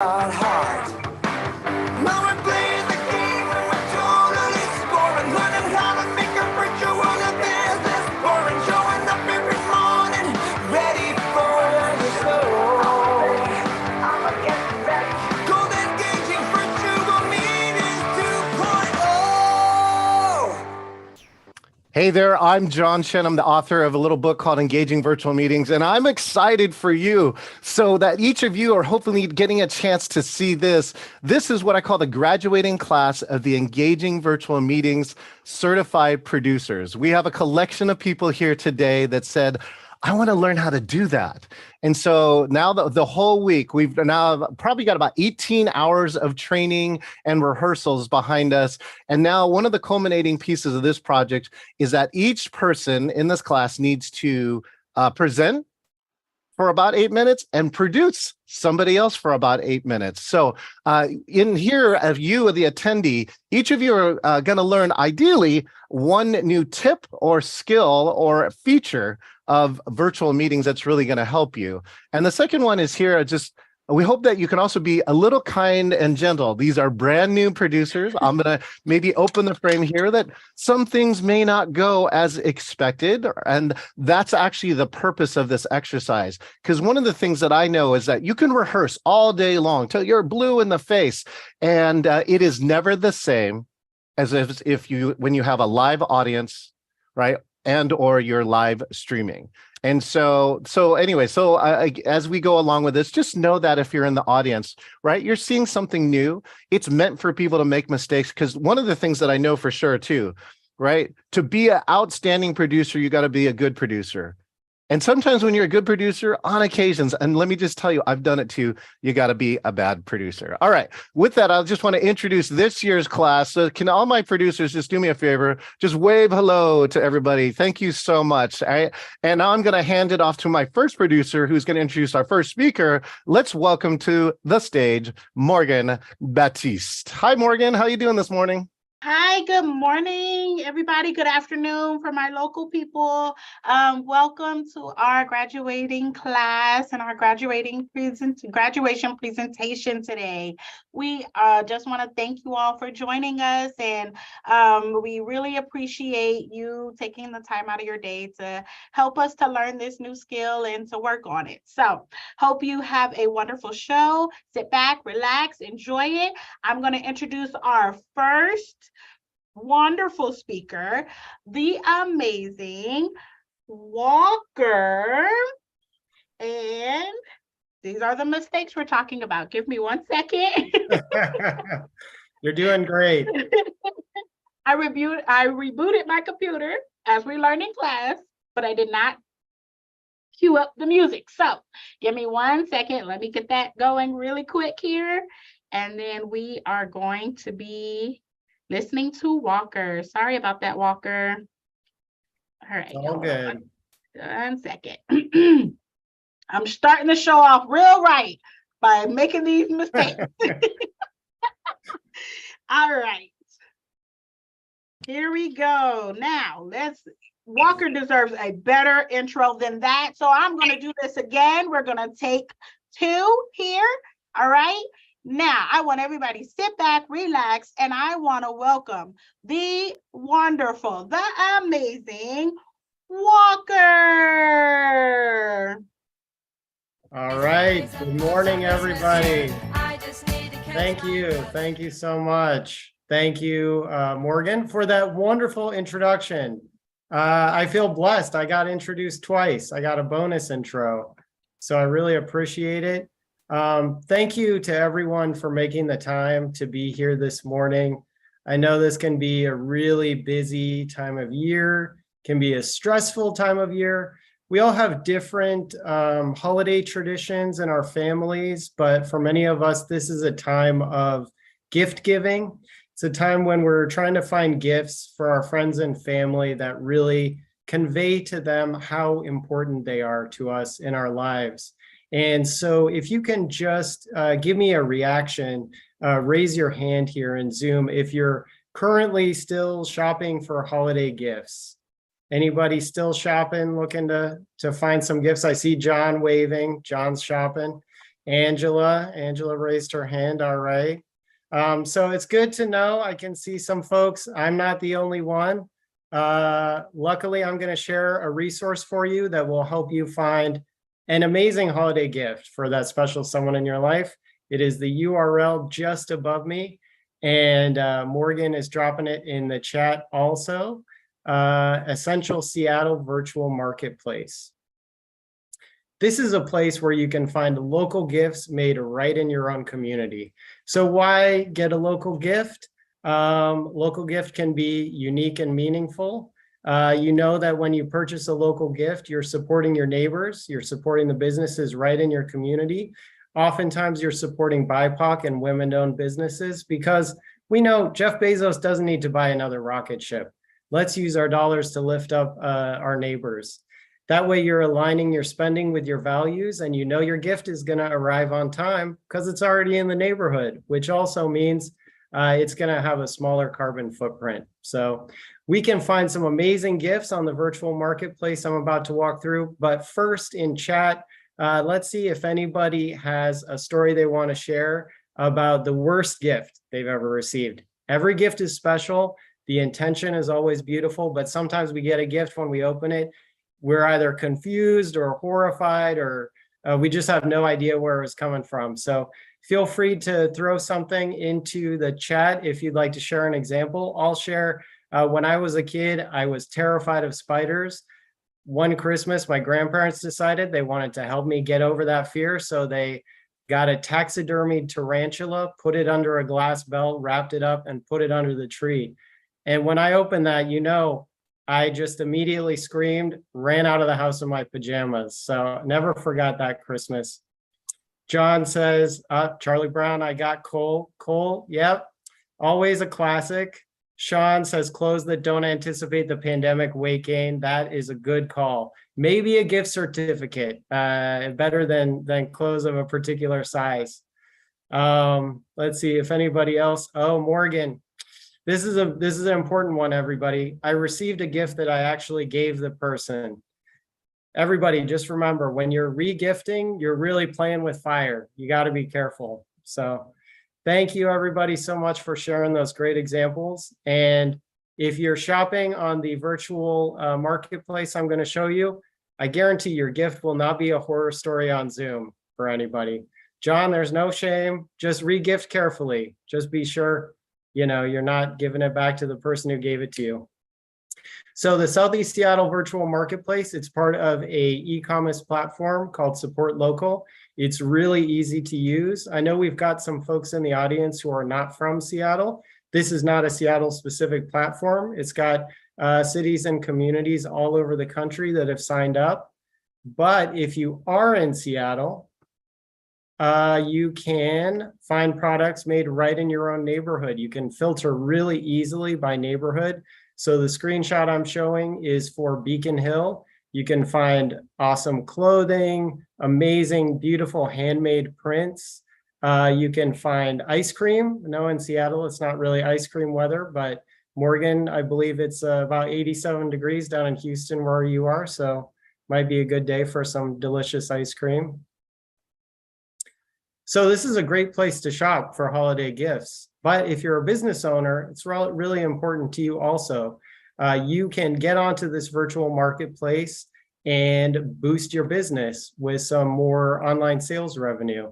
Hard. Now we're playing the game and we're totally scoring, learning how to make a virtual business boring, showing up every morning, ready for the show. I'ma get ready. Gold engaging virtual meetings 2.0. Hey there, I'm John Shen. I'm the author of a little book called Engaging Virtual Meetings, and I'm excited for you so that each of you are hopefully getting a chance to see this. This is what I call the graduating class of the Engaging Virtual Meetings Certified Producers. We have a collection of people here today that said, I want to learn how to do that. And so now the whole week, we've now probably got about 18 hours of training and rehearsals behind us. And now one of the culminating pieces of this project is that each person in this class needs to present for about 8 minutes and produce somebody else for about 8 minutes. So in here, of you, the attendee, each of you are going to learn ideally one new tip or skill or feature of virtual meetings that's really going to help you. And the second one is here, we hope that you can also be a little kind and gentle. These are brand new producers. I'm going to maybe open the frame here that some things may not go as expected. And that's actually the purpose of this exercise. Because one of the things that I know is that you can rehearse all day long till you're blue in the face. And it is never the same as when you have a live audience, right? And or you're live streaming. And so as we go along with this, just know that if you're in the audience, right, you're seeing something new. It's meant for people to make mistakes, because one of the things that I know for sure too, right, to be an outstanding producer, you got to be a good producer. And sometimes when you're a good producer, on occasions, and let me just tell you, I've done it too, you got to be a bad producer. All right. With that, I just want to introduce this year's class. So can all my producers just do me a favor? Just wave hello to everybody. Thank you so much. All right. And now I'm going to hand it off to my first producer, who's going to introduce our first speaker. Let's welcome to the stage, Morgan Baptiste. Hi, Morgan. How are you doing this morning? Hi, good morning, everybody. Good afternoon for my local people. Welcome to our graduating class and our graduation presentation today. We just want to thank you all for joining us, and we really appreciate you taking the time out of your day to help us to learn this new skill and to work on it. So hope you have a wonderful show. Sit back, relax, enjoy it. I'm going to introduce our first wonderful speaker, the amazing Walker. And these are the mistakes we're talking about. Give me 1 second. You're doing great. I rebooted my computer as we learned in class, but I did not cue up the music. So give me 1 second. Let me get that going really quick here. And then we are going to be listening to Walker. Sorry about that, Walker. All right. All good. 1 second. I'm starting the show off real right by making these mistakes. All right. Here we go. Now, Walker deserves a better intro than that. So I'm going to do this again. We're going to take 2 here. All right. Now, I want everybody to sit back, relax, and I want to welcome the wonderful, the amazing Walker. All right. Good morning, everybody. Thank you. Thank you so much. Thank you, Morgan, for that wonderful introduction. I feel blessed. I got introduced twice. I got a bonus intro, so I really appreciate it. Thank you to everyone for making the time to be here this morning. I know this can be a really busy time of year, can be a stressful time of year. We all have different holiday traditions in our families, but for many of us, this is a time of gift giving. It's a time when we're trying to find gifts for our friends and family that really convey to them how important they are to us in our lives. And so if you can just give me a reaction, raise your hand here in Zoom if you're currently still shopping for holiday gifts. Anybody still shopping, looking to find some gifts? I see John waving. John's shopping. Angela raised her hand. All right. So it's good to know. I can see some folks. I'm not the only one. Luckily, I'm going to share a resource for you that will help you find an amazing holiday gift for that special someone in your life. It is the URL just above me, and Morgan is dropping it in the chat also. Essential Seattle Virtual Marketplace. This is a place where you can find local gifts made right in your own community. So why get a local gift? Local gift can be unique and meaningful. You know that when you purchase a local gift, you're supporting your neighbors, you're supporting the businesses right in your community. Oftentimes you're supporting BIPOC and women-owned businesses because we know Jeff Bezos doesn't need to buy another rocket ship. Let's use our dollars to lift up our neighbors. That way you're aligning your spending with your values, and you know your gift is going to arrive on time because it's already in the neighborhood, which also means it's going to have a smaller carbon footprint. So we can find some amazing gifts on the virtual marketplace I'm about to walk through. But first in chat, let's see if anybody has a story they want to share about the worst gift they've ever received. Every gift is special. The intention is always beautiful, but sometimes we get a gift when we open it, we're either confused or horrified, or we just have no idea where it was coming from. So feel free to throw something into the chat if you'd like to share an example. I'll share, when I was a kid, I was terrified of spiders. One Christmas, my grandparents decided they wanted to help me get over that fear. So they got a taxidermied tarantula, put it under a glass belt, wrapped it up, and put it under the tree. And when I opened that, you know, I just immediately screamed, ran out of the house in my pajamas. So never forgot that Christmas. John says, Charlie Brown, I got Cole. Cole, yep, always a classic. Sean says, clothes that don't anticipate the pandemic weight gain. That is a good call. Maybe a gift certificate, better than clothes of a particular size. Let's see if anybody else. Oh, Morgan. This is an important one, everybody. I received a gift that I actually gave the person. Everybody, just remember, when you're re-gifting, you're really playing with fire. You got to be careful. So thank you, everybody, so much for sharing those great examples. And if you're shopping on the virtual marketplace I'm going to show you, I guarantee your gift will not be a horror story on Zoom for anybody. John, there's no shame. Just re-gift carefully. Just be sure, you know, you're not giving it back to the person who gave it to you. So the Southeast Seattle Virtual Marketplace, it's part of a e-commerce platform called Support Local. It's really easy to use. I know we've got some folks in the audience who are not from Seattle. This is not a Seattle specific platform. It's got cities and communities all over the country that have signed up. But if you are in Seattle, you can find products made right in your own neighborhood. You can filter really easily by neighborhood. So the screenshot I'm showing is for Beacon Hill. You can find awesome clothing, amazing, beautiful handmade prints. You can find ice cream. No, in Seattle, it's not really ice cream weather, but Morgan, I believe it's about 87 degrees down in Houston where you are. So might be a good day for some delicious ice cream. So this is a great place to shop for holiday gifts. But if you're a business owner, it's really important to you also. You can get onto this virtual marketplace and boost your business with some more online sales revenue.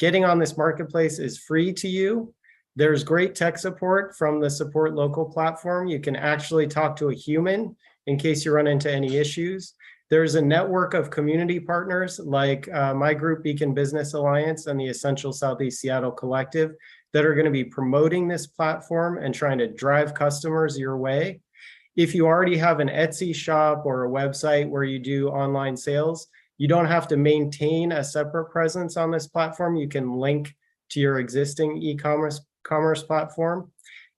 Getting on this marketplace is free to you. There's great tech support from the Support Local platform. You can actually talk to a human in case you run into any issues. There's a network of community partners like my group, Beacon Business Alliance, and the Essential Southeast Seattle Collective that are going to be promoting this platform and trying to drive customers your way. If you already have an Etsy shop or a website where you do online sales, you don't have to maintain a separate presence on this platform. You can link to your existing e-commerce platform.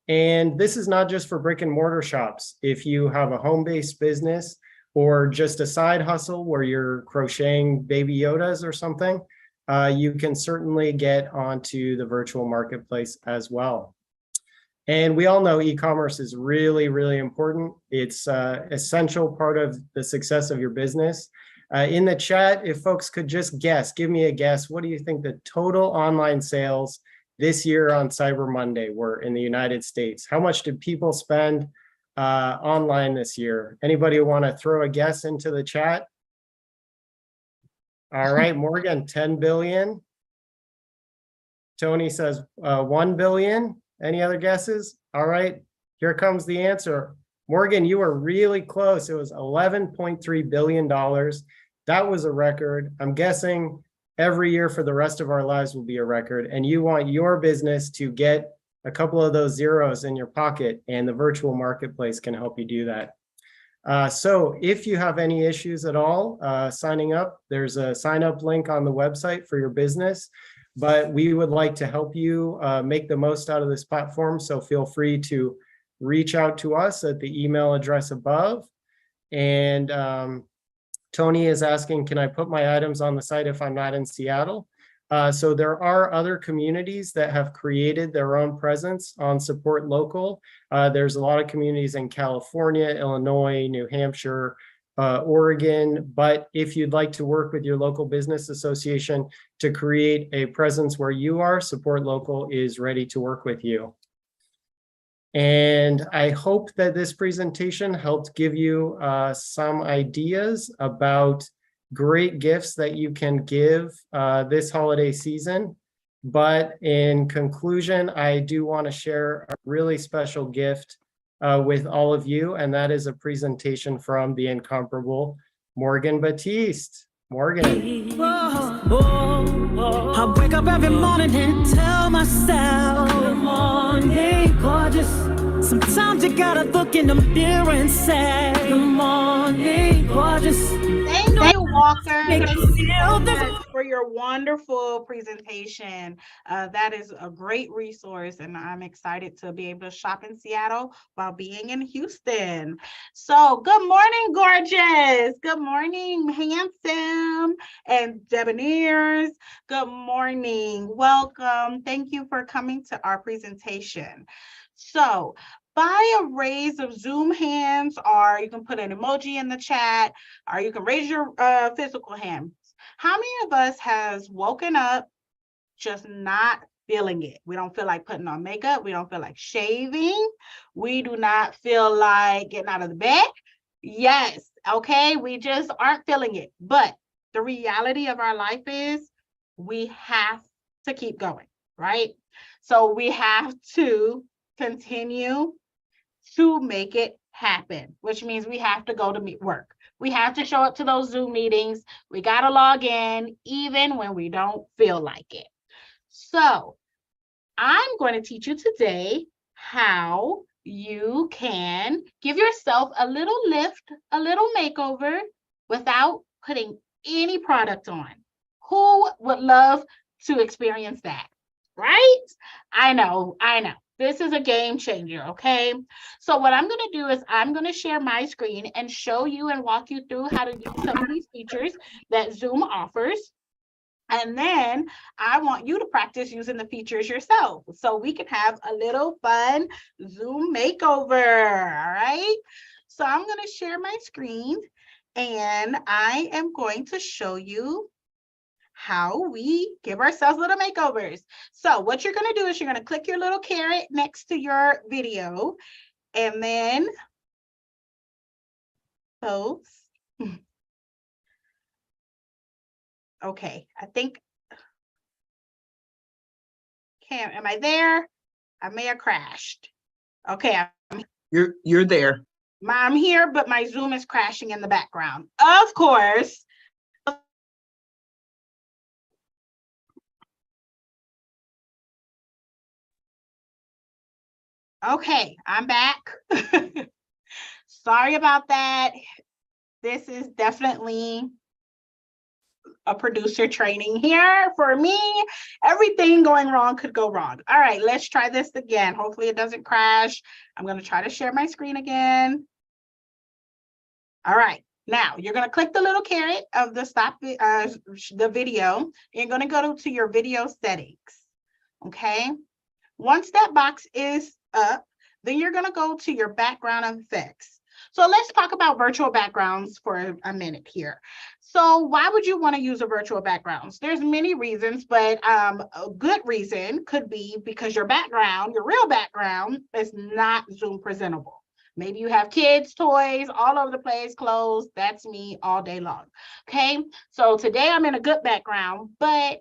And this is not just for brick and mortar shops. If you have a home-based business or just a side hustle where you're crocheting baby Yodas or something, you can certainly get onto the virtual marketplace as well. And we all know e-commerce is really, really important. It's an essential part of the success of your business. In the chat, if folks could just guess, give me a guess. What do you think the total online sales this year on Cyber Monday were in the United States? How much did people spend online this year? Anybody want to throw a guess into the chat? All right, Morgan, 10 billion. Tony says 1 billion. Any other guesses? All right, here comes the answer. Morgan, you were really close. It was $11.3 billion. That was a record. I'm guessing every year for the rest of our lives will be a record. And you want your business to get a couple of those zeros in your pocket, and the virtual marketplace can help you do that. So if you have any issues at all signing up, there's a sign up link on the website for your business. But we would like to help you make the most out of this platform. So feel free to reach out to us at the email address above. And Tony is asking, can I put my items on the site if I'm not in Seattle? So there are other communities that have created their own presence on Support Local. There's a lot of communities in California, Illinois, New Hampshire, Oregon. But if you'd like to work with your local business association to create a presence where you are, Support Local is ready to work with you. And I hope that this presentation helped give you some ideas about great gifts that you can give this holiday season. But in conclusion, I do want to share a really special gift with all of you, and that is a presentation from the incomparable Morgan Batiste. Morgan. I wake up every morning and tell myself, good morning, gorgeous. Sometimes you gotta look in the mirror and say, good morning, gorgeous. Thank you, Walker. Make Thank you you so feel this. much for your wonderful presentation. That is a great resource, and I'm excited to be able to shop in Seattle while being in Houston. So good morning, gorgeous. Good morning, handsome and debonaires. Good morning. Welcome. Thank you for coming to our presentation. So by a raise of Zoom hands, or you can put an emoji in the chat, or you can raise your physical hands. How many of us has woken up just not feeling it? We don't feel like putting on makeup. We don't feel like shaving. We do not feel like getting out of the bed. Yes, okay, we just aren't feeling it. But the reality of our life is we have to keep going, right? So we have to continue to make it happen, which means we have to go to work. We have to show up to those Zoom meetings. We got to log in even when we don't feel like it. So I'm going to teach you today how you can give yourself a little lift, a little makeover without putting any product on. Who would love to experience that, right? I know. This is a game changer, okay? So what I'm gonna do is I'm gonna share my screen and show you and walk you through how to use some of these features that Zoom offers. And then I want you to practice using the features yourself so we can have a little fun Zoom makeover, all right? So I'm gonna share my screen and I am going to show you how we give ourselves little makeovers. So what you're going to do is you're going to click your little caret next to your video and then post. Okay, I think, okay, am I there? I may have crashed. Okay, You're there. I'm here, but my Zoom is crashing in the background. Of course. Okay, I'm back. Sorry about that. This is definitely a producer training here for me. Everything going wrong could go wrong. All right, let's try this again. Hopefully it doesn't crash. I'm going to try to share my screen again. All right, now you're going to click the little caret of the stop the video. You're going to go to your video settings. Okay, once that box is up, then you're going to go to your background effects. So let's talk about virtual backgrounds for a minute here. So why would you want to use a virtual backgrounds? There's many reasons, but a good reason could be because your background, your real background, is not Zoom presentable. Maybe you have kids' toys all over the place, clothes. That's me all day long. Okay, so today I'm in a good background, but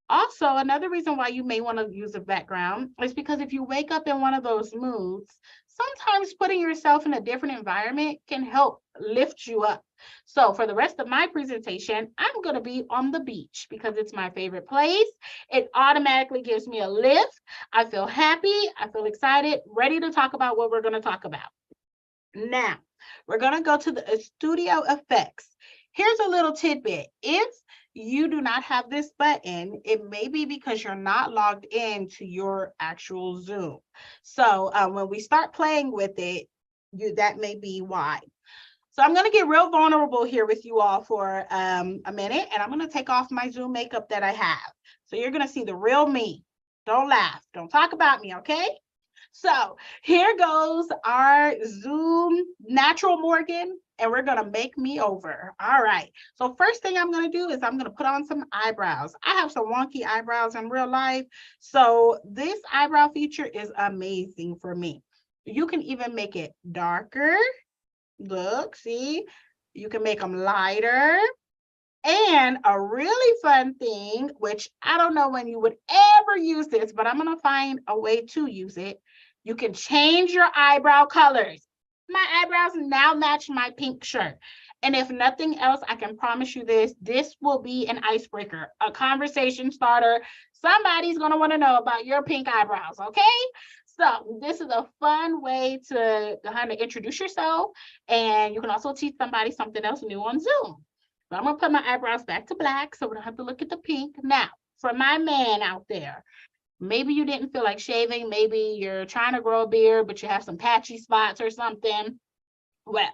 also another reason why you may want to use a background is because if you wake up in one of those moods, sometimes putting yourself in a different environment can help lift you up. So for the rest of my presentation, I'm going to be on the beach because it's my favorite place. It automatically gives me a lift. I feel happy. I feel excited, ready to talk about what we're going to talk about. Now, we're going to go to the studio effects. Here's a little tidbit. If you do not have this button, it may be because you're not logged in to your actual Zoom. So when we start playing with it, that may be why. So I'm going to get real vulnerable here with you all for a minute, and I'm going to take off my Zoom makeup that I have. So you're going to see the real me. Don't laugh. Don't talk about me, okay? So here goes our Zoom natural Morgan, and we're going to make me over. All right. So first thing I'm going to do is I'm going to put on some eyebrows. I have some wonky eyebrows in real life. So this eyebrow feature is amazing for me. You can even make it darker. Look, see, you can make them lighter. And a really fun thing, which I don't know when you would ever use this, but I'm going to find a way to use it. You can change your eyebrow colors. My eyebrows now match my pink shirt. And if nothing else, I can promise you this will be an icebreaker, a conversation starter. Somebody's going to want to know about your pink eyebrows, okay? So this is a fun way to kind of introduce yourself. And you can also teach somebody something else new on Zoom. But I'm going to put my eyebrows back to black so we don't have to look at the pink. Now, for my man out there, maybe you didn't feel like shaving. Maybe you're trying to grow a beard, but you have some patchy spots or something. Well,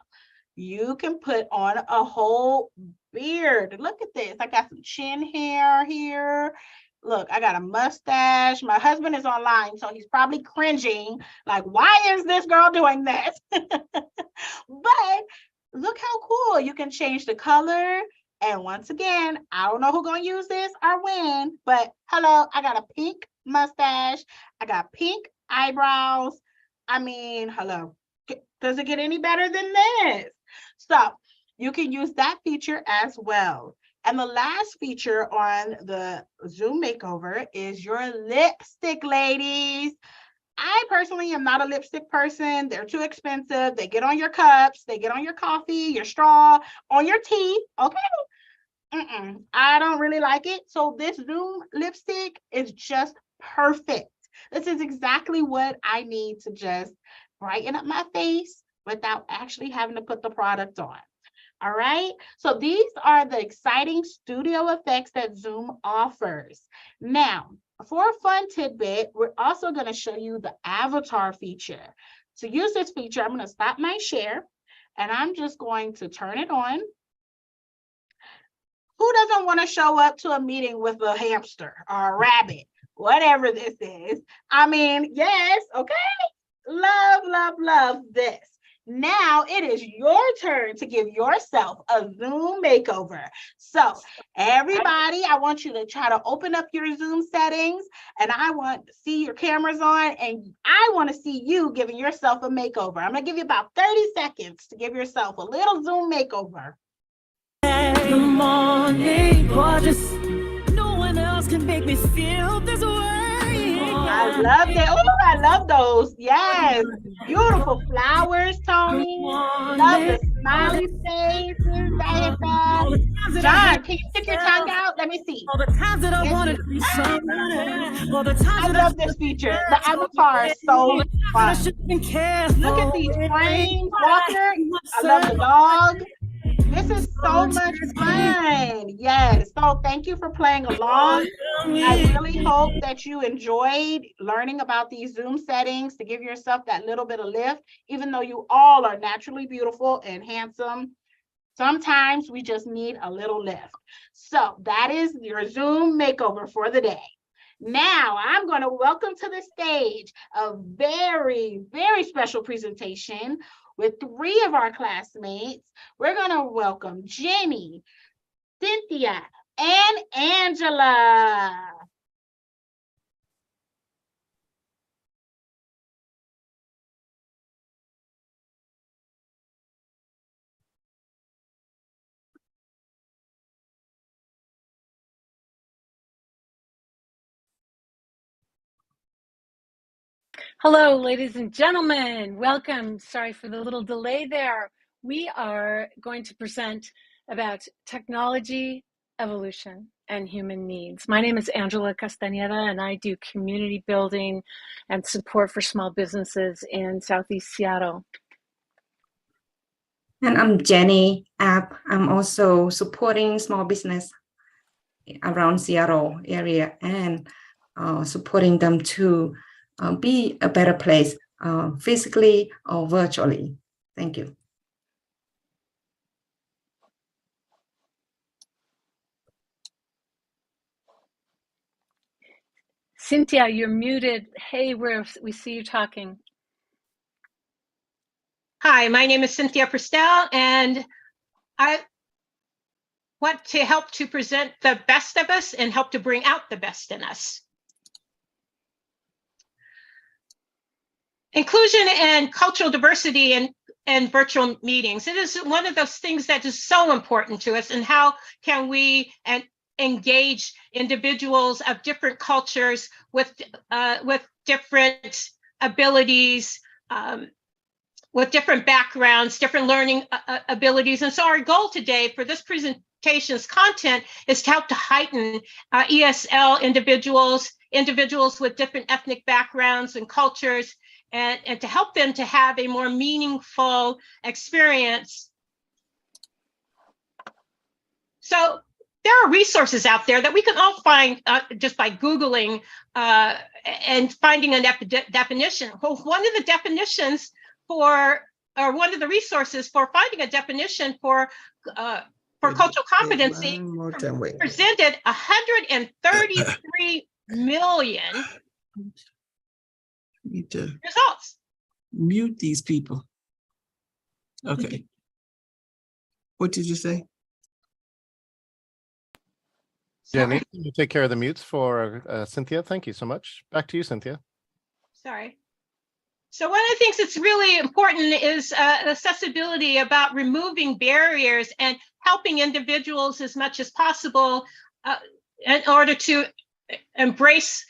you can put on a whole beard. Look at this. I got some chin hair here. Look, I got a mustache. My husband is online, so he's probably cringing. Like, why is this girl doing this? But look how cool. You can change the color. And once again, I don't know who's going to use this or when, but hello, I got a pink mustache. I got pink eyebrows. I mean, hello. Does it get any better than this? So you can use that feature as well. And the last feature on the Zoom makeover is your lipstick, ladies. I personally am not a lipstick person. They're too expensive. They get on your cups. They get on your coffee, your straw, on your teeth. Okay. I don't really like it. So this Zoom lipstick is just perfect. This is exactly what I need to just brighten up my face without actually having to put the product on. All right. So these are the exciting studio effects that Zoom offers. Now, for a fun tidbit, we're also going to show you the avatar feature. To use this feature, I'm going to stop my share and I'm just going to turn it on. Who doesn't want to show up to a meeting with a hamster or a rabbit, whatever this is? I mean, yes, okay. Love, love, love this. Now it is your turn to give yourself a Zoom makeover. So everybody, I want you to try to open up your Zoom settings and I want to see your cameras on and I want to see you giving yourself a makeover. I'm going to give you about 30 seconds to give yourself a little Zoom makeover. Good morning, gorgeous. No one else can make me feel this way. I love that. Oh, I love those. Yes. Beautiful flowers, Tony. Love the smiley faces, Diana. John, can you stick your tongue out? Let me see. All the times that I wanted to be somebody. All the times I love this feature. The avatar is so fun. Look at these frames, Walker. I love the dog. This is so much fun. Yes. So thank you for playing along. I really hope that you enjoyed learning about these Zoom settings to give yourself that little bit of lift, even though you all are naturally beautiful and handsome. Sometimes we just need a little lift. So that is your Zoom makeover for the day. Now I'm going to welcome to the stage a very, very special presentation with 3 of our classmates. We're going to welcome Jenny, Cynthia, and Angela. Hello, ladies and gentlemen. Welcome. Sorry for the little delay there. We are going to present about technology, evolution, and human needs. My name is Angela Castañeda, and I do community building and support for small businesses in Southeast Seattle. And I'm Jenny App. I'm also supporting small business around Seattle area and supporting them to be a better place physically or virtually. Thank you. Cynthia, you're muted. Hey, we see you talking. Hi, my name is Cynthia Prestel, and I want to help to present the best of us and help to bring out the best in us. Inclusion and cultural diversity in virtual meetings. It is one of those things that is so important to us, and how can we engage individuals of different cultures with different abilities, with different backgrounds, different learning abilities. And so our goal today for this presentation's content is to help to heighten ESL individuals with different ethnic backgrounds and cultures, and to help them to have a more meaningful experience. So there are resources out there that we can all find just by Googling and finding a definition. Well, one of the definitions one of the resources for finding a definition for cultural competency presented 133 million Need to results. mute these people. Okay. What did you say? Jenny, can you take care of the mutes for Cynthia? Thank you so much. Back to you, Cynthia. Sorry. So one of the things that's really important is accessibility, about removing barriers and helping individuals as much as possible in order to embrace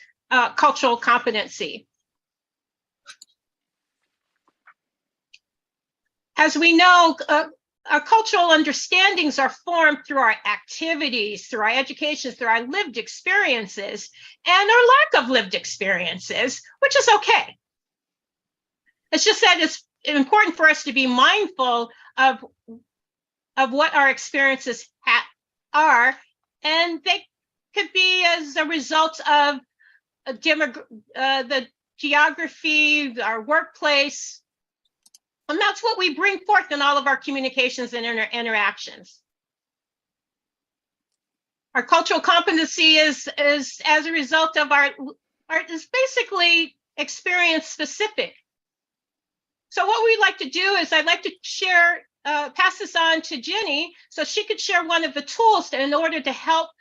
cultural competency. As we know, our cultural understandings are formed through our activities, through our education, through our lived experiences, and our lack of lived experiences, which is okay. It's just that it's important for us to be mindful of what our experiences are, and they could be as a result of the geography, our workplace, and that's what we bring forth in all of our communications and interactions. Our cultural competency is as a result of is basically experience specific. So what we'd like to do is I'd like to share, pass this on to Jenny so she could share one of the tools in order to help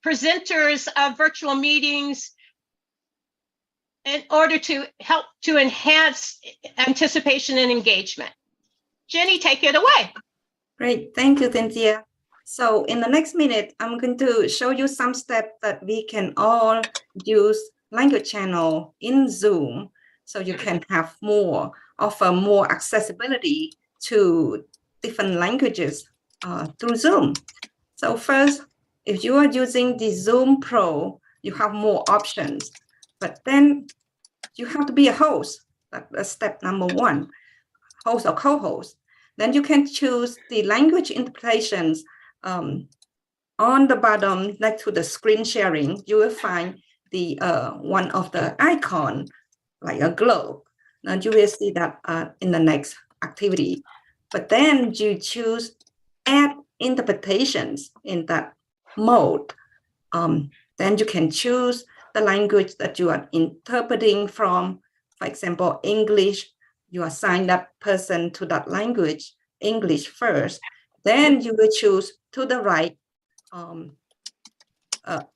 presenters of virtual meetings in order to help to enhance anticipation and engagement. Jenny, take it away. Great, thank you, Cynthia. So in the next minute, I'm going to show you some steps that we can all use language channel in Zoom, so you can have offer more accessibility to different languages through Zoom. So first, if you are using the Zoom Pro, you have more options, but then you have to be a host. That's step number 1, host or co-host. Then you can choose the language interpretations. On the bottom next to the screen sharing, you will find the one of the icon, like a globe. Now you will see that in the next activity. But then you choose add interpretations in that mode. Then you can choose the language that you are interpreting from. For example, English, you assign that person to that language, English first. Then you will choose to the right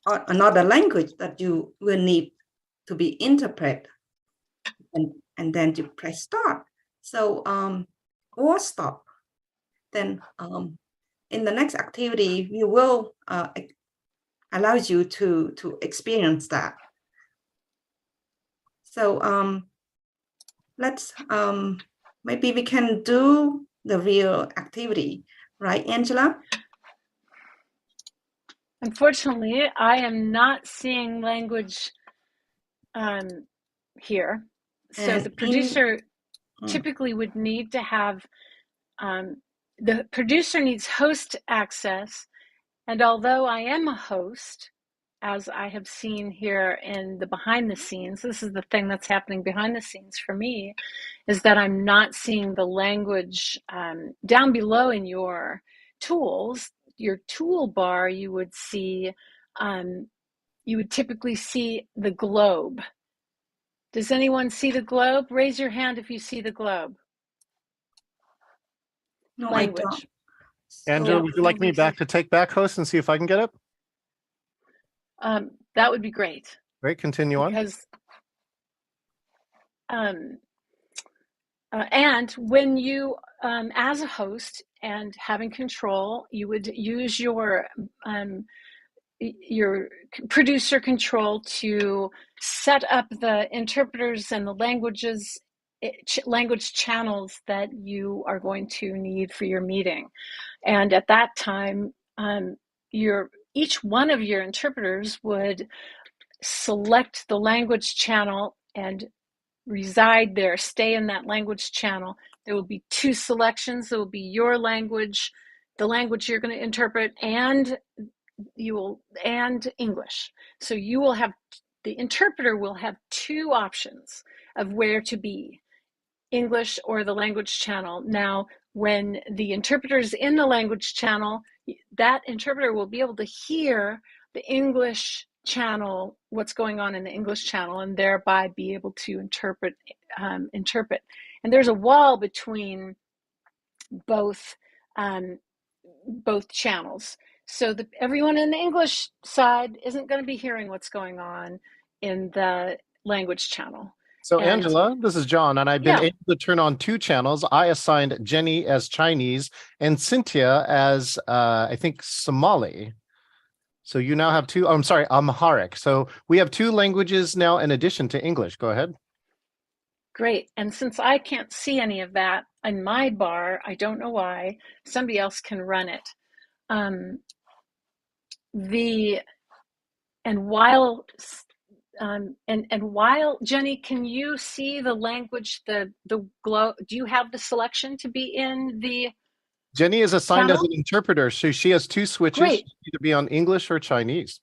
another language that you will need to be interpreted. And then you press start. So, or stop. Then in the next activity, we will allow you to experience that. So let's maybe we can do the real activity, right, Angela? Unfortunately, I am not seeing language here. So And the producer typically would need to have, the producer needs host access. And although I am a host, as I have seen here in the behind the scenes, this is the thing that's happening behind the scenes for me, is that I'm not seeing the language down below in your tools, your toolbar. You would see, you would typically see the globe. Does anyone see the globe? Raise your hand if you see the globe. No, Language. I don't. Andrew, would you like me back to take back host and see if I can get it? That would be great. Great, continue on. Because, and when you, as a host and having control, you would use your producer control to set up the interpreters and the language channels that you are going to need for your meeting. And at that time, each one of your interpreters would select the language channel and reside there, stay in that language channel. There will be two selections. There will be your language, the language you're going to interpret, and English. So you will have, the interpreter will have two options of where to be, English or the language channel. Now, when the interpreter is in the language channel, that interpreter will be able to hear the English channel, what's going on in the English channel, and thereby be able to interpret. And there's a wall between both channels. So everyone in the English side isn't going to be hearing what's going on in the language channel. So Angela, this is John, and I've been able to turn on two channels. I assigned Jenny as Chinese and Cynthia as, I think, Somali. So you now have two, Amharic. So we have two languages now in addition to English. Go ahead. Great. And since I can't see any of that in my bar, I don't know why, somebody else can run it. While Jenny, can you see the language, the glow? Do you have the selection to be in the? Jenny is assigned channel? as an interpreter, so she has two switches. Great. She can either be on English or Chinese.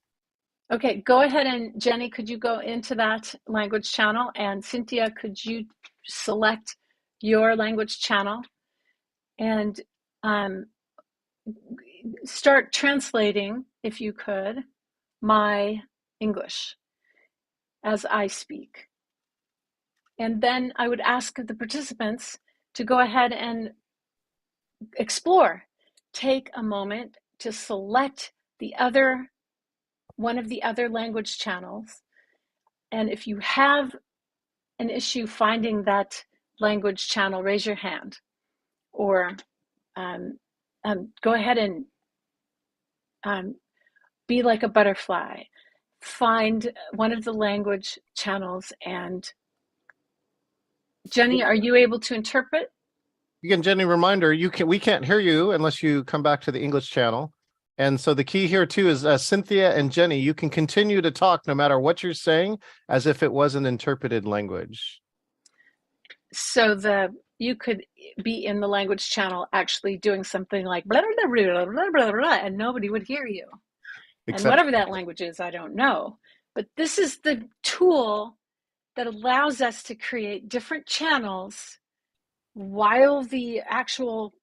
Okay, go ahead, and Jenny, could you go into that language channel? And Cynthia, could you select your language channel and start translating, if you could, my English as I speak. And then I would ask the participants to go ahead and explore. Take a moment to select one of the other language channels. And if you have an issue finding that language channel, raise your hand, or go ahead and be like a butterfly. Find one of the language channels. And Jenny, are you able to interpret? Again, Jenny, reminder, we can't hear you unless you come back to the English channel. And so the key here too is Cynthia and Jenny, you can continue to talk no matter what you're saying, as if it was an interpreted language. So you could be in the language channel actually doing something like blah, blah, blah, blah, blah, blah, and nobody would hear you. And whatever that language is, I don't know. But this is the tool that allows us to create different channels while the actual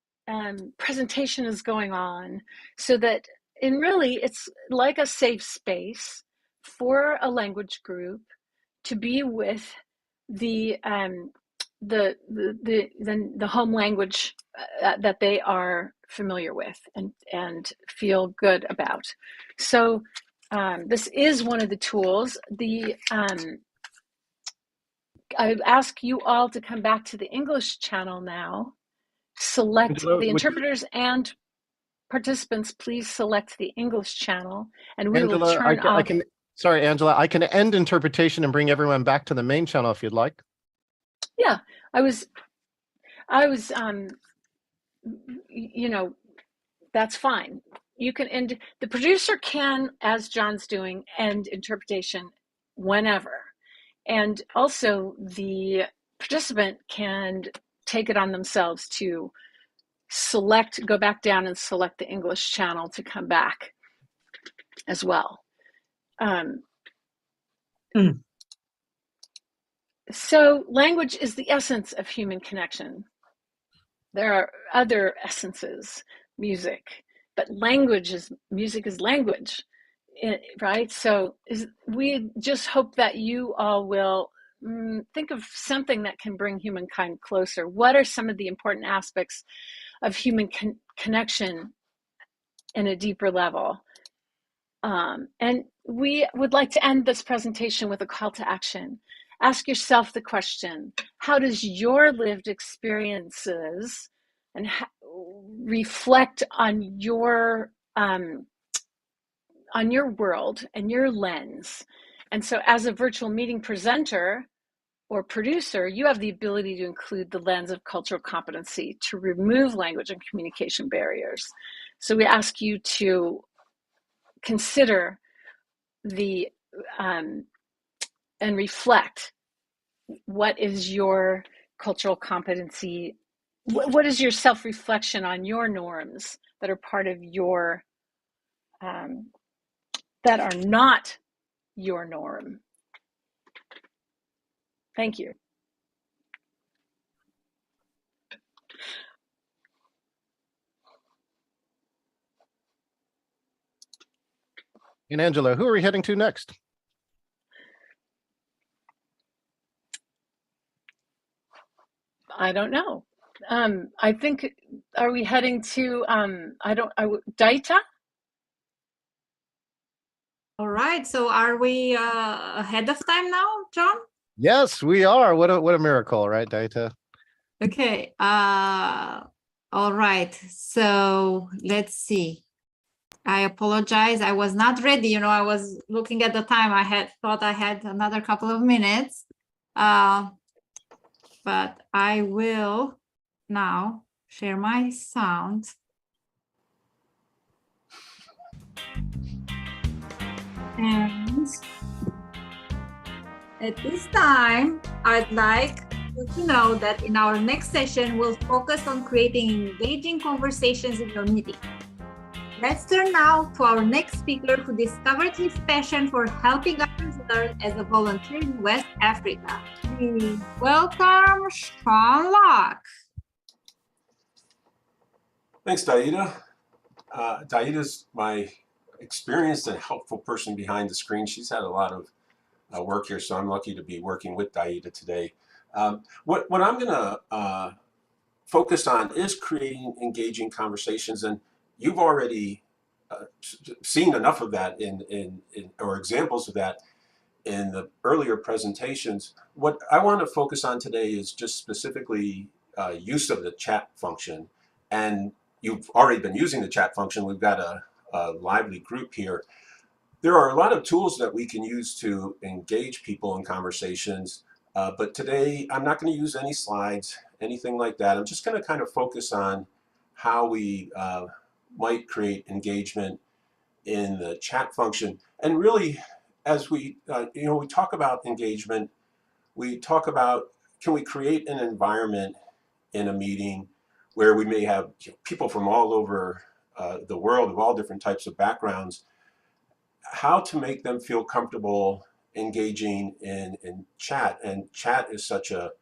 presentation is going on, so that it's like a safe space for a language group to be with the home language that they are familiar with and feel good about. So this is one of the tools. I ask you all to come back to the English channel now. Select Angela, the interpreters and participants, please select the English channel, and we will Angela, turn I off. can, sorry, Angela, I can end interpretation and bring everyone back to the main channel if you'd like. Yeah, I was, you know, that's fine. You can end, the producer can, as John's doing, end interpretation whenever. And also the participant can take it on themselves to select, go back down and select the English channel to come back as well. So language is the essence of human connection. There are other essences, music, but music is language, right? So we just hope that you all will think of something that can bring humankind closer. What are some of the important aspects of human connection in a deeper level? And we would like to end this presentation with a call to action. Ask yourself the question, how does your lived experiences and reflect on your world and your lens? And so as a virtual meeting presenter or producer, you have the ability to include the lens of cultural competency to remove language and communication barriers. So we ask you to consider the and reflect what is your cultural competency, what is your self-reflection on your norms that are part of your that are not your norm. Thank you. And Angela, who are we heading to next? I don't know. I think, are we heading to, Daita? All right, so are we ahead of time now, John? Yes, we are. What a miracle, right, Daita? Okay, all right, so let's see. I apologize, I was not ready, I was looking at the time. I thought I had another couple of minutes, but I will now share my sound. And at this time, I'd like you to know that in our next session, we'll focus on creating engaging conversations in your meeting. Let's turn now to our next speaker who discovered his passion for helping others learn as a volunteer in West Africa. Please welcome Sean Locke. Thanks, Daita. Daita's my experienced and helpful person behind the screen. She's had a lot of work here, so I'm lucky to be working with Daita today. What I'm going to focus on is creating engaging conversations, and you've already seen enough of that or examples of that in the earlier presentations. What I want to focus on today is just specifically use of the chat function. And you've already been using the chat function. We've got a lively group here. There are a lot of tools that we can use to engage people in conversations, but today I'm not going to use any slides, anything like that. I'm just going to kind of focus on how we might create engagement in the chat function. And really, as we we talk about engagement, we talk about, can we create an environment in a meeting where we may have people from all over the world of all different types of backgrounds, how to make them feel comfortable engaging in chat. And chat is such a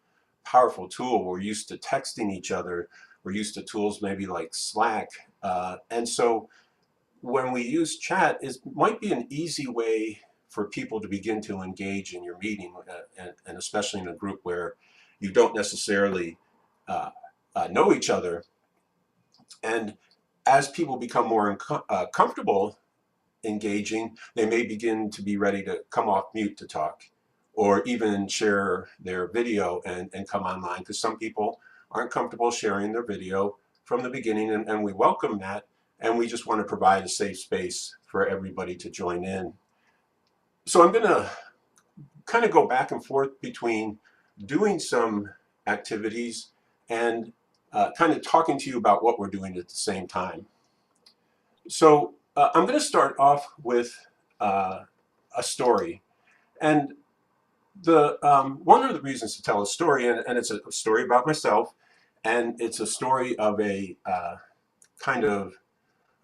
powerful tool. We're used to texting each other. We're used to tools maybe like Slack. And so when we use chat, it might be an easy way for people to begin to engage in your meeting, and especially in a group where you don't necessarily know each other. And as people become more comfortable engaging, they may begin to be ready to come off mute to talk, or even share their video and come online, because some people aren't comfortable sharing their video from the beginning, and we welcome that, and we just want to provide a safe space for everybody to join in. So I'm going to kind of go back and forth between doing some activities and kind of talking to you about what we're doing at the same time. So I'm going to start off with a story. And the one of the reasons to tell a story, and it's a story about myself, and it's a story of a kind of,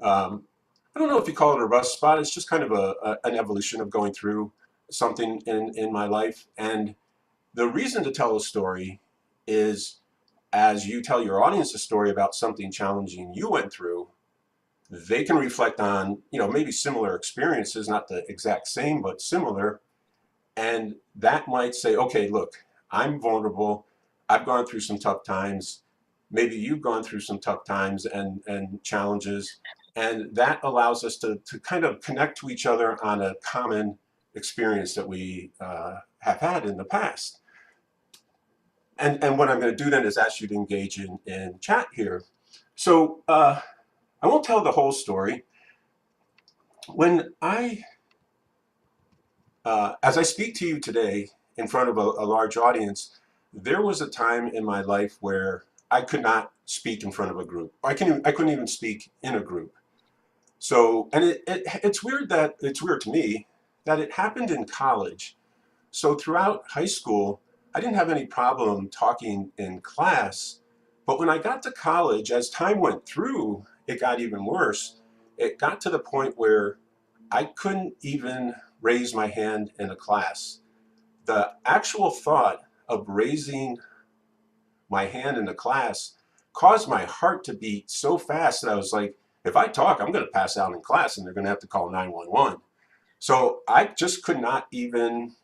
I don't know if you call it a rust spot, it's just kind of an evolution of going through something in my life. And the reason to tell a story is, as you tell your audience a story about something challenging you went through, they can reflect on, maybe similar experiences, not the exact same, but similar. And that might say, okay, look, I'm vulnerable. I've gone through some tough times. Maybe you've gone through some tough times and challenges. And that allows us to kind of connect to each other on a common experience that we have had in the past. And what I'm going to do then is ask you to engage in chat here. So I won't tell the whole story. When as I speak to you today in front of a large audience, there was a time in my life where I could not speak in front of a group. I couldn't even speak in a group. So, and it's weird to me that it happened in college. So throughout high school, I didn't have any problem talking in class, but when I got to college, as time went through, it got even worse. It got to the point where I couldn't even raise my hand in a class. The actual thought of raising my hand in a class caused my heart to beat so fast that I was like, if I talk, I'm going to pass out in class and they're going to have to call 911. So I just could not even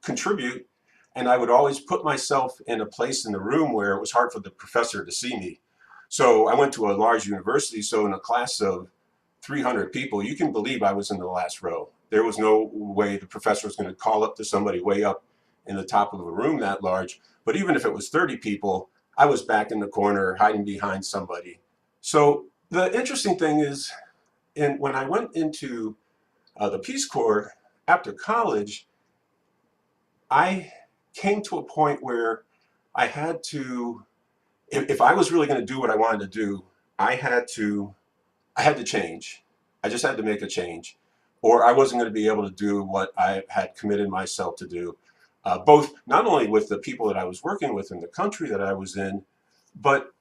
contribute. And I would always put myself in a place in the room where it was hard for the professor to see me. So I went to a large university. So in a class of 300 people, you can believe I was in the last row. There was no way the professor was going to call up to somebody way up in the top of a room that large. But even if it was 30 people, I was back in the corner hiding behind somebody. So the interesting thing is, when I went into the Peace Corps after college, I came to a point where I had to, if I was really going to do what I wanted to do, I had to change. I just had to make a change, or I wasn't going to be able to do what I had committed myself to do, both not only with the people that I was working with in the country that I was in, but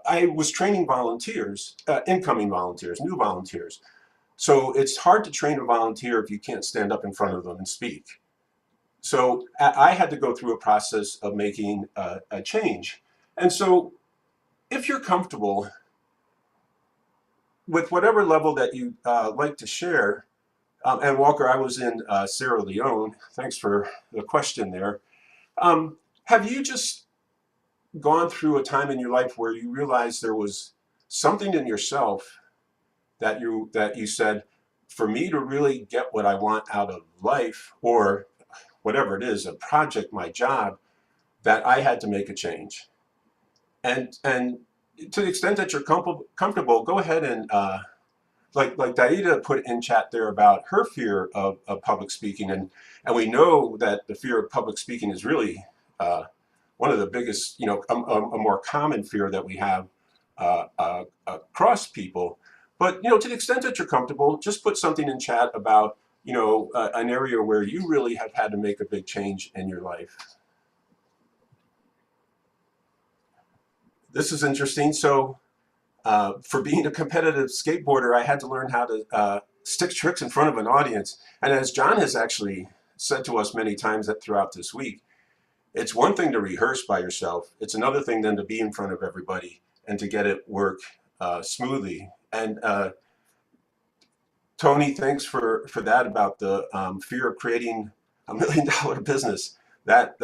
I was training volunteers, incoming volunteers, new volunteers. So it's hard to train a volunteer if you can't stand up in front of them and speak. So I had to go through a process of making a change. And so if you're comfortable with whatever level that you like to share, and Walker, I was in Sierra Leone. Thanks for the question there. Have you just gone through a time in your life where you realized there was something in yourself that you said, for me to really get what I want out of life, or whatever it is, a project, my job, that I had to make a change? And to the extent that you're comfortable, go ahead and like Daida put in chat there about her fear of public speaking, and we know that the fear of public speaking is really one of the biggest, a more common fear that we have across people. But to the extent that you're comfortable, just put something in chat about an area where you really have had to make a big change in your life. This is interesting. So for being a competitive skateboarder, I had to learn how to stick tricks in front of an audience. And as John has actually said to us many times throughout this week, it's one thing to rehearse by yourself. It's another thing then to be in front of everybody and to get it work smoothly. And Tony, thanks for that about the fear of creating $1 million business. That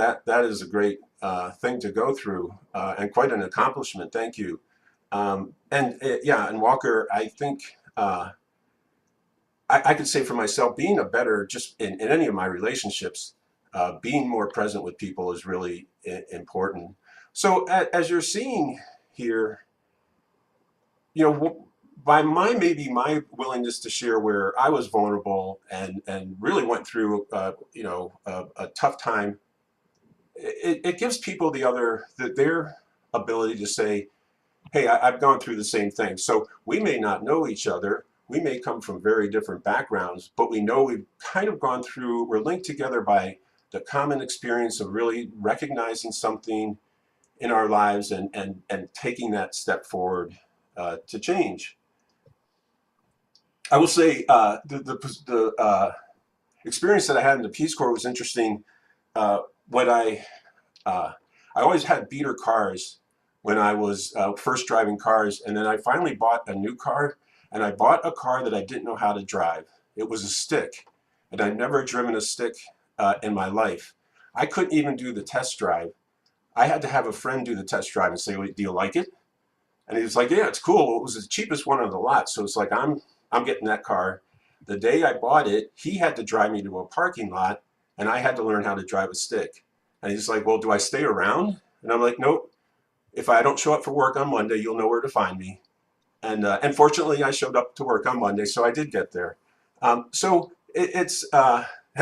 is a great thing to go through and quite an accomplishment. Thank you. Yeah, and Walker, I think I could say for myself, being a better, just in any of my relationships, being more present with people is really important. So as you're seeing here, you know, by maybe my willingness to share where I was vulnerable and really went through, you know, a tough time, it gives people their ability to say, hey, I've gone through the same thing. So we may not know each other. We may come from very different backgrounds, but we know we've kind of gone through, we're linked together by the common experience of really recognizing something in our lives and taking that step forward to change. I will say the experience that I had in the Peace Corps was interesting. When I always had beater cars when I was first driving cars, and then I finally bought a new car, and I bought a car that I didn't know how to drive. It was a stick, and I'd never driven a stick in my life. I couldn't even do the test drive. I had to have a friend do the test drive and say, "Wait, do you like it?" And he was like, "Yeah, it's cool." It was the cheapest one on the lot, so it's like I'm getting that car. The day I bought it, he had to drive me to a parking lot, and I had to learn how to drive a stick. And he's like, "Well, do I stay around?" And I'm like, "Nope. If I don't show up for work on Monday, you'll know where to find me." And fortunately, I showed up to work on Monday, so I did get there. So it's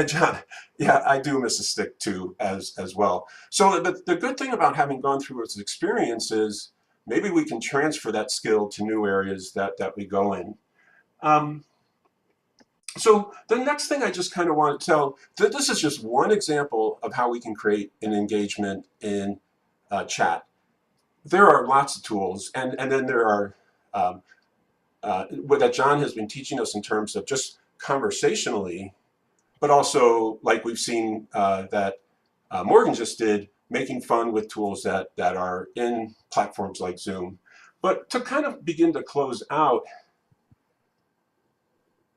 John, yeah, I do miss a stick too, as well. So the good thing about having gone through this experience is maybe we can transfer that skill to new areas that we go in. So the next thing I just kind of want to tell, that this is just one example of how we can create an engagement in chat. There are lots of tools, and then there are what that John has been teaching us in terms of just conversationally, but also like we've seen that Morgan just did, making fun with tools that are in platforms like Zoom. But to kind of begin to close out,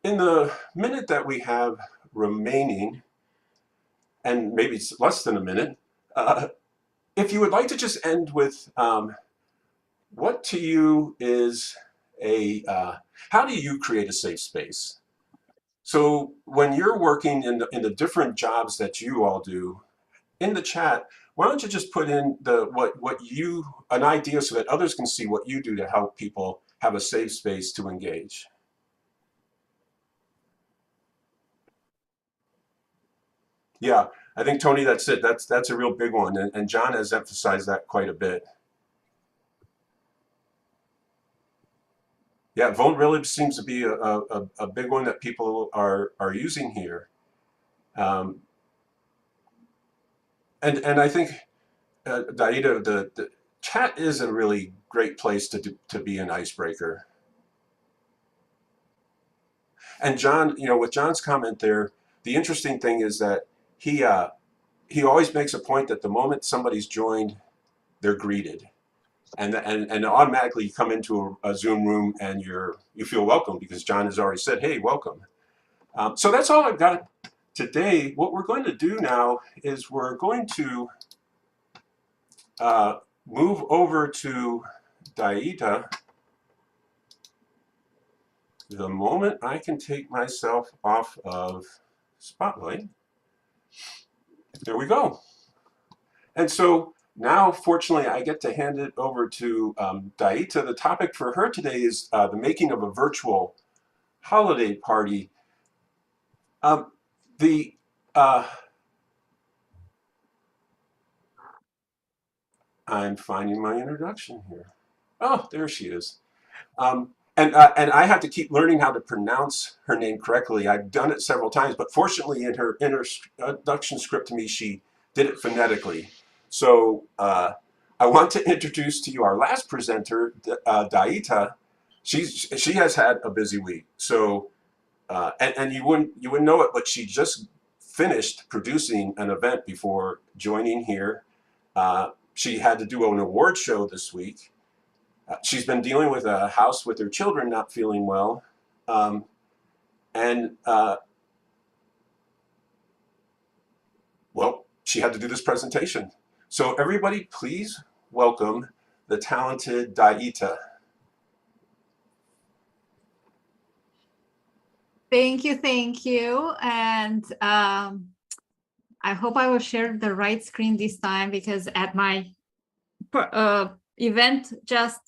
in the minute that we have remaining, and maybe it's less than a minute, if you would like to just end with what to you is how do you create a safe space? So when you're working in the different jobs that you all do, in the chat, why don't you just put in an idea so that others can see what you do to help people have a safe space to engage. Yeah, I think, Tony, that's it. That's a real big one, and John has emphasized that quite a bit. Yeah, vulnerability seems to be a big one that people are using here. And I think, Daida, the chat is a really great place to be an icebreaker. And John, you know, with John's comment there, the interesting thing is that he always makes a point that the moment somebody's joined, they're greeted. And automatically you come into a Zoom room and you feel welcome because John has already said, hey, welcome. So that's all I've got today. What we're going to do now is we're going to move over to Daida. The moment I can take myself off of Spotlight, there we go. And so now, fortunately, I get to hand it over to Daida. The topic for her today is the making of a virtual holiday party. I'm finding my introduction here. Oh, there she is. And I have to keep learning how to pronounce her name correctly. I've done it several times, but fortunately in her introduction script to me, she did it phonetically. So I want to introduce to you our last presenter, Daida. She has had a busy week. So and you wouldn't know it, but she just finished producing an event before joining here. She had to do an award show this week. She's been dealing with a house with her children not feeling well. And well, she had to do this presentation. So everybody, please welcome the talented Daita. Thank you, thank you. And I hope I will share the right screen this time, because at my event just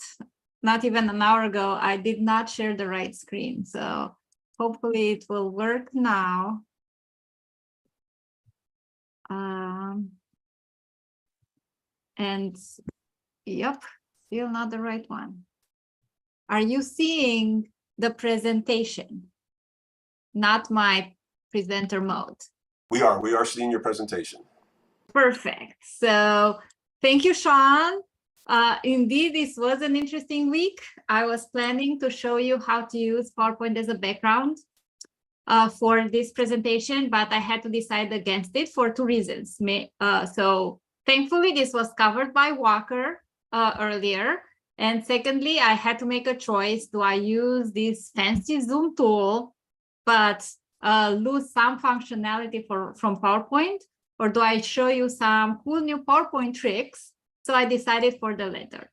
not even an hour ago, I did not share the right screen. So hopefully it will work now. And yep, still not the right one. Are you seeing the presentation? Not my presenter mode. We are seeing your presentation. Perfect. So thank you, Sean. Indeed, this was an interesting week. I was planning to show you how to use PowerPoint as a background for this presentation, but I had to decide against it for two reasons. So thankfully, this was covered by Walker earlier. And secondly, I had to make a choice. Do I use this fancy Zoom tool, but lose some functionality from PowerPoint? Or do I show you some cool new PowerPoint tricks? So I decided for the latter.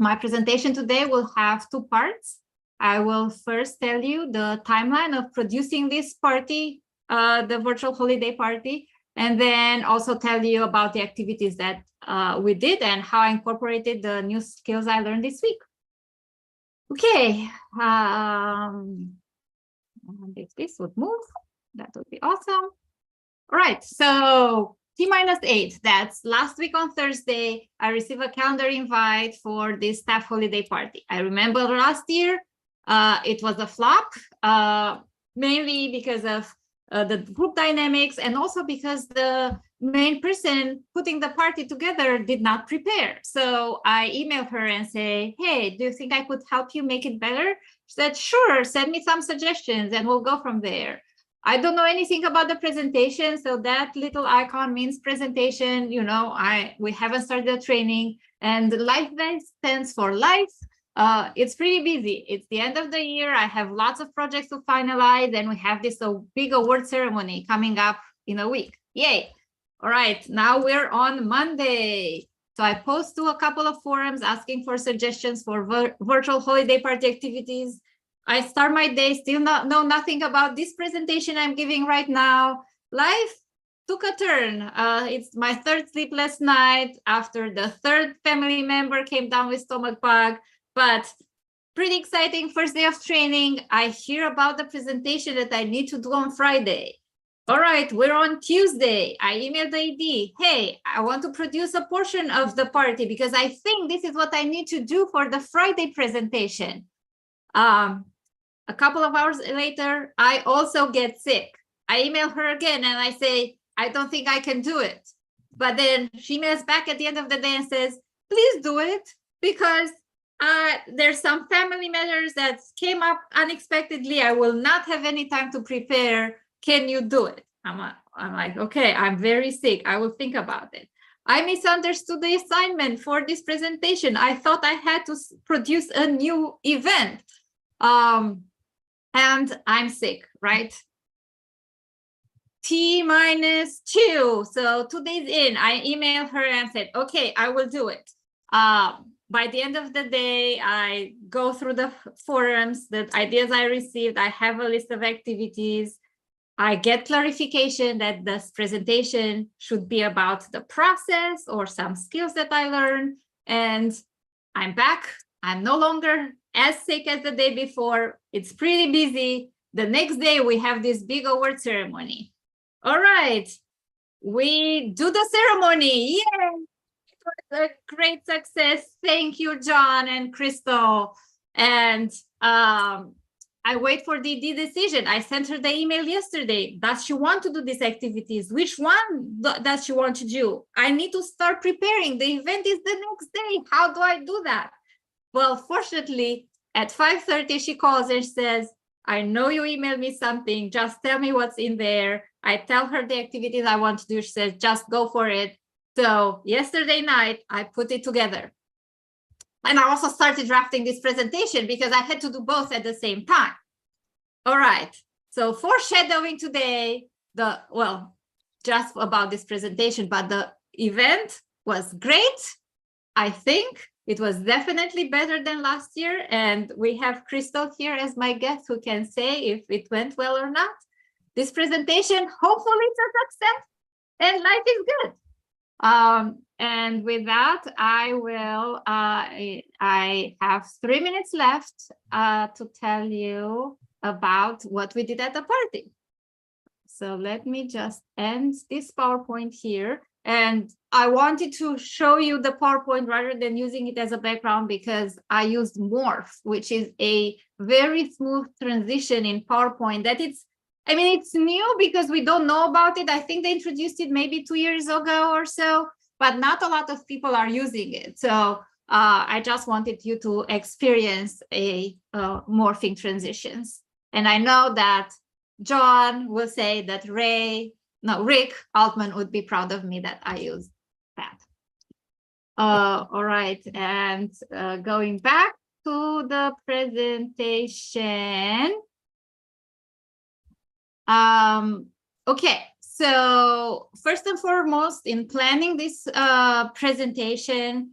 My presentation today will have two parts. I will first tell you the timeline of producing this party, the virtual holiday party, and then also tell you about the activities that we did and how I incorporated the new skills I learned this week. Okay, if this would move, that would be awesome. All right, so T-8, that's last week on Thursday, I received a calendar invite for this staff holiday party. I remember last year, it was a flop, mainly because of the group dynamics, and also because the main person putting the party together did not prepare. So I emailed her and say, hey, do you think I could help you make it better? She said, sure, send me some suggestions and we'll go from there. I don't know anything about the presentation, so that little icon means presentation. You know, we haven't started the training, and life stands for life. It's pretty busy. It's the end of the year. I have lots of projects to finalize, and we have this big award ceremony coming up in a week. Yay! All right, now we're on Monday. So I post to a couple of forums asking for suggestions for virtual holiday party activities. I start my day, still know nothing about this presentation I'm giving right now. Life took a turn. It's my third sleepless night after the third family member came down with stomach bug, but pretty exciting first day of training. I hear about the presentation that I need to do on Friday. All right, we're on Tuesday. I emailed the AD, hey, I want to produce a portion of the party because I think this is what I need to do for the Friday presentation. A couple of hours later, I also get sick. I email her again and I say, I don't think I can do it. But then she emails back at the end of the day and says, please do it because there's some family matters that came up unexpectedly. I will not have any time to prepare. Can you do it? I'm like, okay, I'm very sick. I will think about it. I misunderstood the assignment for this presentation. I thought I had to produce a new event. And I'm sick, right? T-2. So 2 days in, I emailed her and said, okay, I will do it. By the end of the day, I go through the forums, the ideas I received. I have a list of activities. I get clarification that this presentation should be about the process or some skills that I learned. And I'm back. I'm no longer as sick as the day before. It's pretty busy. The next day, we have this big award ceremony. All right, we do the ceremony. Yay! It was a great success. Thank you, John and Crystal. And I wait for the decision. I sent her the email yesterday. Does she want to do these activities? Which one does she want to do? I need to start preparing. The event is the next day. How do I do that? Well, fortunately, at 5:30, she calls and says, I know you emailed me something. Just tell me what's in there. I tell her the activities I want to do. She says, just go for it. So yesterday night, I put it together. And I also started drafting this presentation because I had to do both at the same time. All right. So foreshadowing today, just about this presentation, but the event was great. I think it was definitely better than last year. And we have Crystal here as my guest who can say if it went well or not. This presentation, hopefully it's a success and life is good. And with that, I have 3 minutes left to tell you about what we did at the party. So let me just end this PowerPoint here. And I wanted to show you the PowerPoint rather than using it as a background because I used Morph, which is a very smooth transition in PowerPoint it's new because we don't know about it. I think they introduced it maybe 2 years ago or so, but not a lot of people are using it. So I just wanted you to experience morphing transitions. And I know that John will say that Rick Altman would be proud of me that I used that. All right, and going back to the presentation. Okay, so first and foremost, in planning this presentation,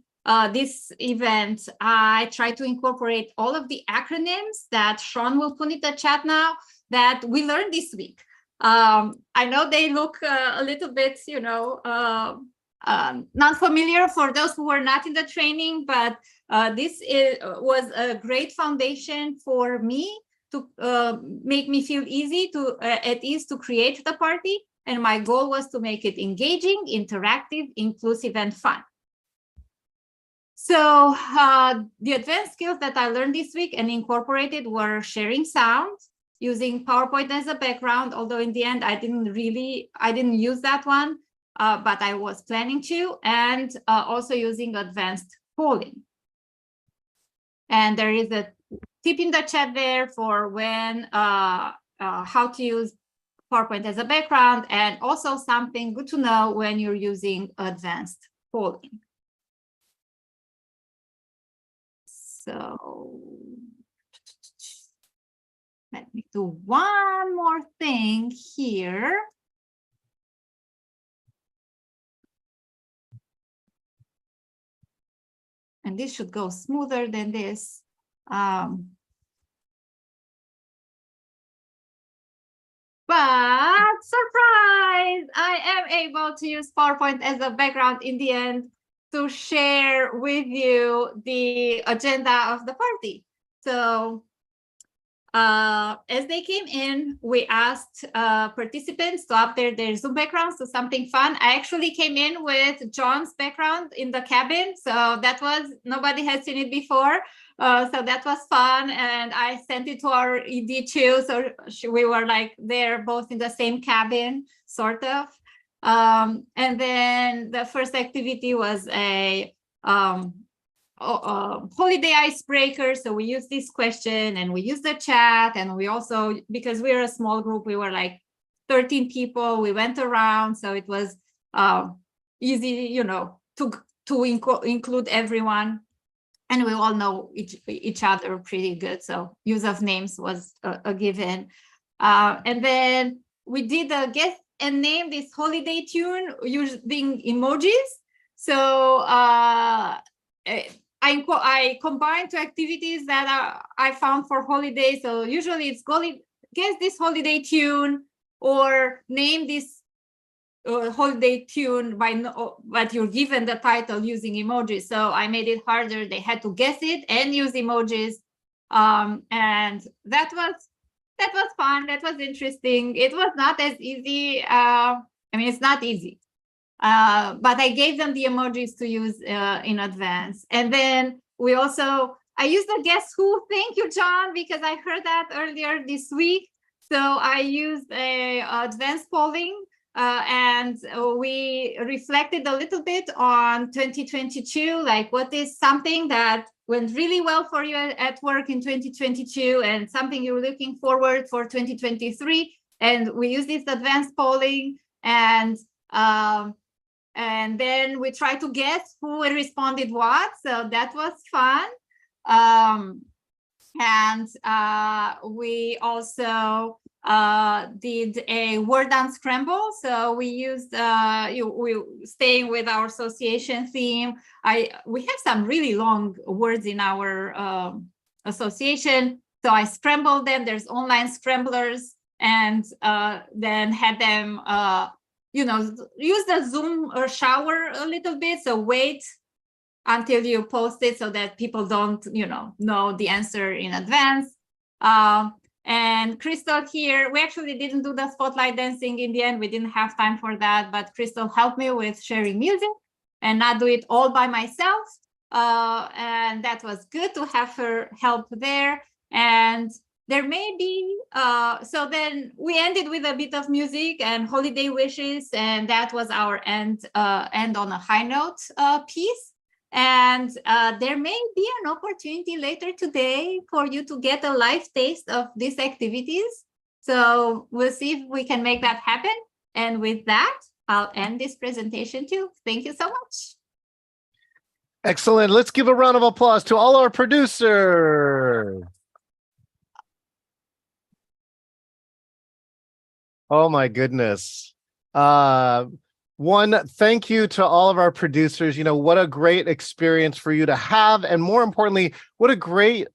this event, I try to incorporate all of the acronyms that Sean will put in the chat now that we learned this week. I know they look a little bit, not familiar for those who were not in the training, but this was a great foundation for me to make me feel at ease to create the party. And my goal was to make it engaging, interactive, inclusive, and fun. So the advanced skills that I learned this week and incorporated were sharing sound, using PowerPoint as a background, although in the end, I didn't use that one, but I was planning to, and also using advanced polling. And there is a tip in the chat there for how to use PowerPoint as a background, and also something good to know when you're using advanced polling. So let me do one more thing here. And this should go smoother than this. But surprise, I am able to use PowerPoint as a background in the end to share with you the agenda of the party. So as they came in, we asked participants to update their Zoom backgrounds to something fun. I actually came in with John's background in the cabin. So nobody has seen it before. So that was fun. And I sent it to our ED too. So we were like there both in the same cabin, sort of. And then the first activity was a holiday icebreaker. So we used this question and we used the chat, and we also, because we're a small group, we were like 13 people, we went around, so it was easy, to include everyone, and we all know each other pretty good, so use of names was a given. And then we did a guess and name this holiday tune using emojis. So I combined two activities that I found for holidays. So usually it's guess this holiday tune or name this holiday tune but you're given the title using emojis. So I made it harder. They had to guess it and use emojis. And that was fun. That was interesting. It was not as easy. It's not easy. But I gave them the emojis to use in advance. And then I used the guess who. Thank you, John, because I heard that earlier this week. So I used advanced polling and we reflected a little bit on 2022, like what is something that went really well for you at work in 2022 and something you're looking forward for 2023. And we used this advanced polling and then we try to guess who responded what. So that was fun. And we also did a word unscramble. So we used we staying with our association theme. We have some really long words in our association. So I scrambled them. There's online scramblers, and then had them use the Zoom or shower a little bit. So wait until you post it so that people don't, know the answer in advance. And Crystal here, we actually didn't do the spotlight dancing in the end. We didn't have time for that, but Crystal helped me with sharing music and not do it all by myself. And that was good to have her help there. And there may be, so then we ended with a bit of music and holiday wishes, and that was our end on a high note piece. And there may be an opportunity later today for you to get a live taste of these activities. So we'll see if we can make that happen. And with that, I'll end this presentation too. Thank you so much. Excellent. Let's give a round of applause to all our producers. Oh my goodness. One, thank you to all of our producers. What a great experience for you to have. And more importantly, what a great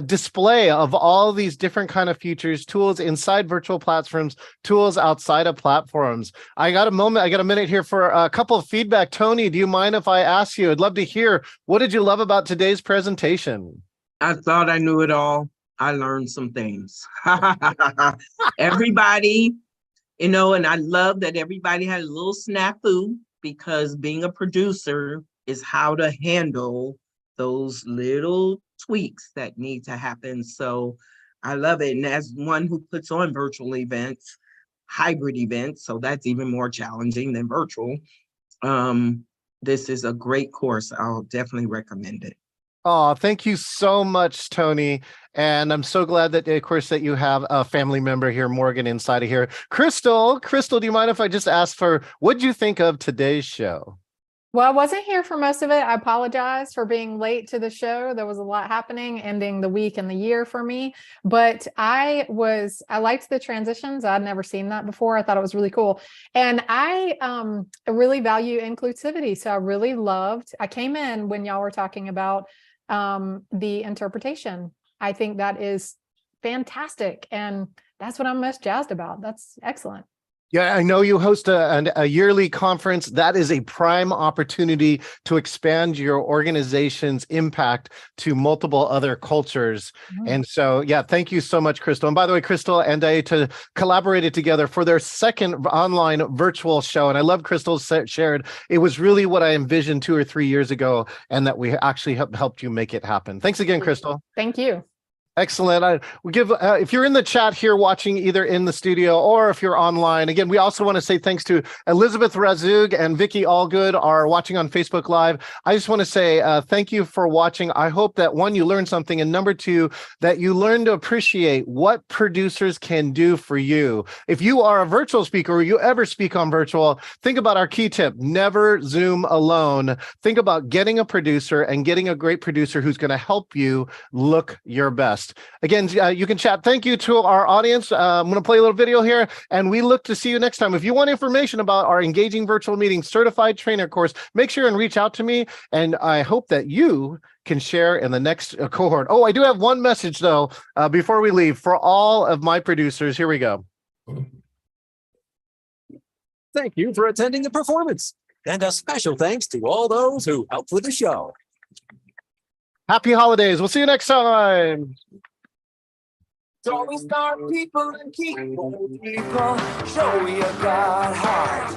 display of all these different kind of features, tools inside virtual platforms, tools outside of platforms. I got a minute here for a couple of feedback. Tony, do you mind if I ask you? I'd love to hear, what did you love about today's presentation? I thought I knew it all. I learned some things. Everybody, and I love that everybody had a little snafu, because being a producer is how to handle those little tweaks that need to happen. So I love it. And as one who puts on virtual events, hybrid events, so that's even more challenging than virtual, this is a great course. I'll definitely recommend it. Oh, thank you so much, Tony. And I'm so glad that, of course, that you have a family member here, Morgan, inside of here. Crystal, do you mind if I just ask for, what'd you think of today's show? Well, I wasn't here for most of it. I apologize for being late to the show. There was a lot happening, ending the week and the year for me. But I liked the transitions. I'd never seen that before. I thought it was really cool. And I really value inclusivity. So I really I came in when y'all were talking about the interpretation. I think that is fantastic. And that's what I'm most jazzed about. That's excellent. Yeah, I know you host a yearly conference. That is a prime opportunity to expand your organization's impact to multiple other cultures. Mm-hmm. And so, yeah, thank you so much, Crystal. And by the way, Crystal and Dayita collaborated together for their second online virtual show. And I love Crystal shared. It was really what I envisioned 2 or 3 years ago, and that we actually helped you make it happen. Thanks again, Crystal. Thank you. Excellent. We give if you're in the chat here watching either in the studio or if you're online, again, we also want to say thanks to Elizabeth Razug and Vicky Allgood are watching on Facebook Live. I just want to say thank you for watching. I hope that one, you learned something, and number two, that you learn to appreciate what producers can do for you. If you are a virtual speaker or you ever speak on virtual, think about our key tip: never Zoom alone. Think about getting a producer and getting a great producer who's going to help you look your best. Again, you can chat. Thank you to our audience. I'm going to play a little video here, and we look to see you next time. If you want information about our Engaging Virtual Meetings Certified Trainer course, make sure and reach out to me, and I hope that you can share in the next cohort. Oh, I do have one message, though, before we leave. For all of my producers, here we go. Thank you for attending the performance, and a special thanks to all those who helped with the show. Happy holidays. We'll see you next time. Always start people and keep people. Show you got heart.